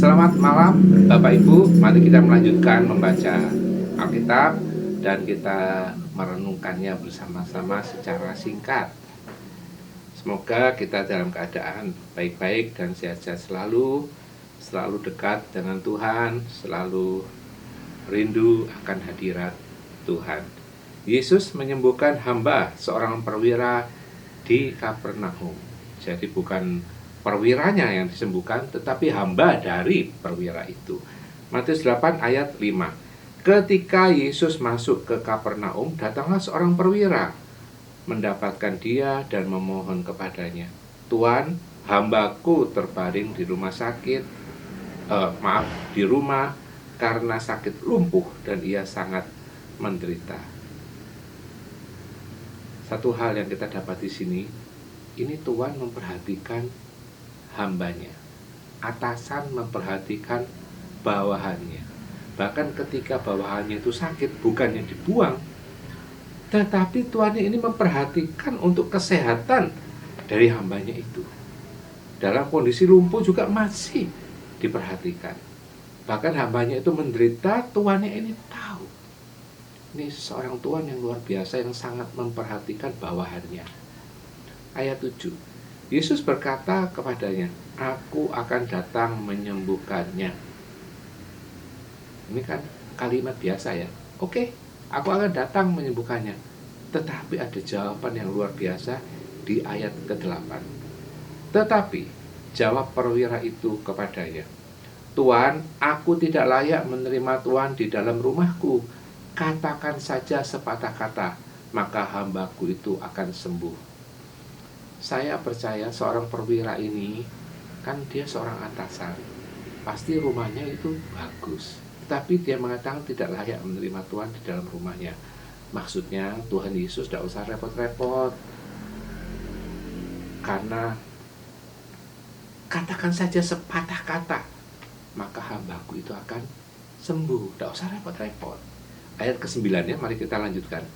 Selamat malam Bapak Ibu, mari kita melanjutkan membaca Alkitab dan kita merenungkannya bersama-sama secara singkat. Semoga kita dalam keadaan baik-baik dan sehat-sehat selalu dekat dengan Tuhan, selalu rindu akan hadirat Tuhan. Yesus menyembuhkan hamba seorang perwira di Kapernaum. Jadi bukan perwiranya yang disembuhkan, tetapi hamba dari perwira itu. Matius 8 ayat 5. Ketika Yesus masuk ke Kapernaum, datanglah seorang perwira mendapatkan dia dan memohon kepadanya, "Tuan, hambaku terbaring di rumah sakit, di rumah karena sakit lumpuh dan ia sangat menderita." Satu hal yang kita dapat di sini, ini Tuhan memperhatikan hambanya. Atasan memperhatikan bawahannya. Bahkan ketika bawahannya itu sakit, bukannya dibuang, tetapi tuannya ini memperhatikan untuk kesehatan dari hambanya itu. Dalam kondisi lumpuh juga masih diperhatikan. Bahkan hambanya itu menderita, tuannya ini tahu. Ini seorang tuan yang luar biasa yang sangat memperhatikan bawahannya. Ayat 7. Yesus berkata kepadanya, "Aku akan datang menyembuhkannya." Ini kan kalimat biasa ya. Oke, aku akan datang menyembuhkannya. Tetapi ada jawaban yang luar biasa di ayat ke-8. Tetapi jawab perwira itu kepadanya, "Tuan, aku tidak layak menerima Tuan di dalam rumahku. Katakan saja sepatah kata, maka hambaku itu akan sembuh." Saya percaya seorang perwira ini, kan dia seorang atasan, pasti rumahnya itu bagus, tapi dia mengatakan tidak layak menerima Tuhan di dalam rumahnya. Maksudnya Tuhan Yesus tidak usah repot-repot, karena katakan saja sepatah kata, maka hambaku itu akan sembuh. Tidak usah repot-repot. Ayat ke-9 ya, mari kita lanjutkan.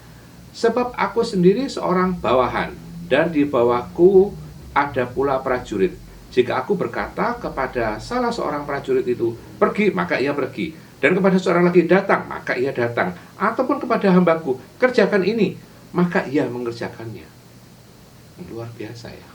"Sebab aku sendiri seorang bawahan, dan di bawahku ada pula prajurit. Jika aku berkata kepada salah seorang prajurit itu, 'Pergi,' maka ia pergi. Dan kepada seorang lagi, 'Datang,' maka ia datang. Ataupun kepada hambaku, 'Kerjakan ini,' maka ia mengerjakannya." Luar biasa ya.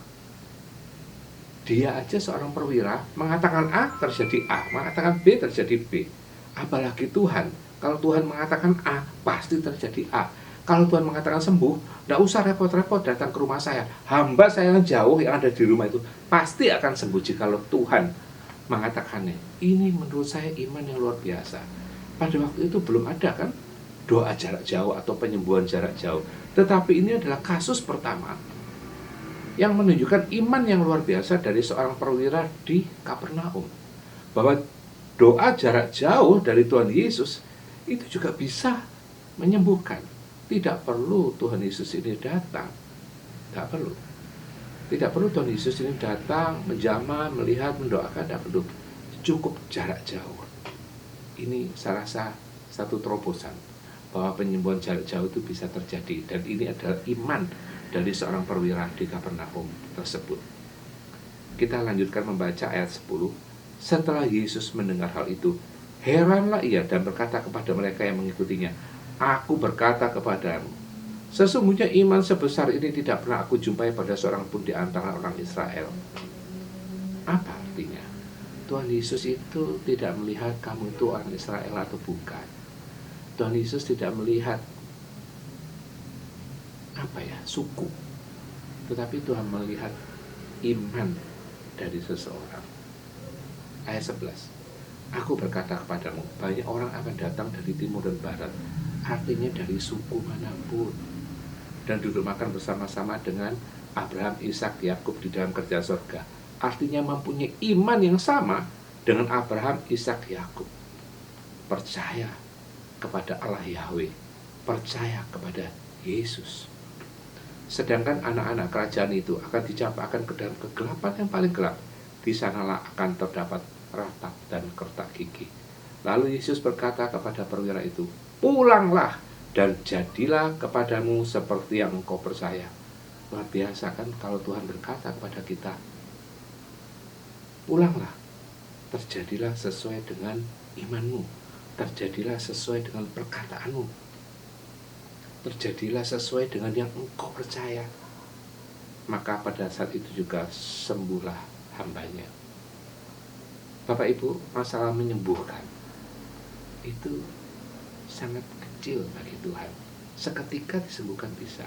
Dia aja seorang perwira, mengatakan A, terjadi A. Mengatakan B, terjadi B. Apalagi Tuhan. Kalau Tuhan mengatakan A, pasti terjadi A. Kalau Tuhan mengatakan sembuh, tidak usah repot-repot datang ke rumah saya. Hamba saya yang jauh yang ada di rumah itu pasti akan sembuh jikalau Tuhan mengatakannya. Ini menurut saya iman yang luar biasa. Pada waktu itu belum ada kan doa jarak jauh atau penyembuhan jarak jauh. Tetapi ini adalah kasus pertama yang menunjukkan iman yang luar biasa dari seorang perwira di Kapernaum. Bahwa doa jarak jauh dari Tuhan Yesus itu juga bisa menyembuhkan. Tidak perlu Tuhan Yesus ini datang. Tidak perlu. Tidak perlu Tuhan Yesus ini datang, menjamah, melihat, mendoakan. Tidak perlu. Cukup jarak jauh. Ini saya rasa satu terobosan bahwa penyembuhan jarak jauh itu bisa terjadi. Dan ini adalah iman dari seorang perwira di Kapernaum tersebut. Kita lanjutkan membaca ayat 10. Setelah Yesus mendengar hal itu, heranlah ia dan berkata kepada mereka yang mengikutinya, "Aku berkata kepadamu, sesungguhnya iman sebesar ini tidak pernah aku jumpai pada seorang pun di antara orang Israel." Apa artinya? Tuhan Yesus itu tidak melihat kamu itu orang Israel atau bukan. Tuhan Yesus tidak melihat suku. Tetapi Tuhan melihat iman dari seseorang. Ayat 11. "Aku berkata kepadamu, banyak orang akan datang dari timur dan barat," artinya dari suku manapun, "dan duduk makan bersama-sama dengan Abraham, Ishak, Yakub di dalam kerajaan surga." Artinya mempunyai iman yang sama dengan Abraham, Ishak, Yakub. Percaya kepada Allah Yahweh, percaya kepada Yesus. Sedangkan anak-anak kerajaan itu akan dicampakkan ke dalam kegelapan yang paling gelap. Di sanalah akan terdapat ratap dan kertak gigi. Lalu Yesus berkata kepada perwira itu, "Pulanglah dan jadilah kepadamu seperti yang engkau percaya." Luar biasa kan kalau Tuhan berkata kepada kita, pulanglah terjadilah sesuai dengan imanmu, terjadilah sesuai dengan perkataanmu, terjadilah sesuai dengan yang engkau percaya. Maka pada saat itu juga sembuhlah hambanya. Bapak Ibu, masalah menyembuhkan itu sangat kecil bagi Tuhan. Seketika disembuhkan bisa.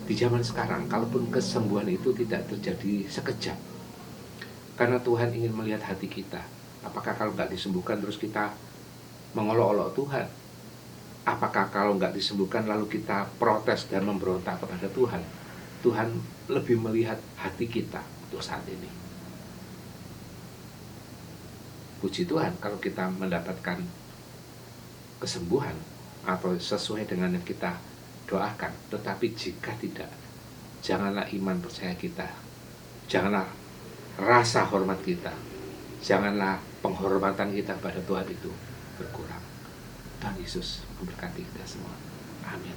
Di zaman sekarang, kalaupun kesembuhan itu tidak terjadi sekejap, karena Tuhan ingin melihat hati kita. Apakah kalau nggak disembuhkan terus kita mengolok-olok Tuhan? Apakah kalau nggak disembuhkan lalu kita protes dan memberontak kepada Tuhan? Tuhan lebih melihat hati kita untuk saat ini. Puji Tuhan kalau kita mendapatkan kesembuhan atau sesuai dengan yang kita doakan. Tetapi jika tidak, janganlah iman percaya kita, janganlah rasa hormat kita, janganlah penghormatan kita pada Tuhan itu berkurang. Tuhan Yesus memberkati kita semua. Amin.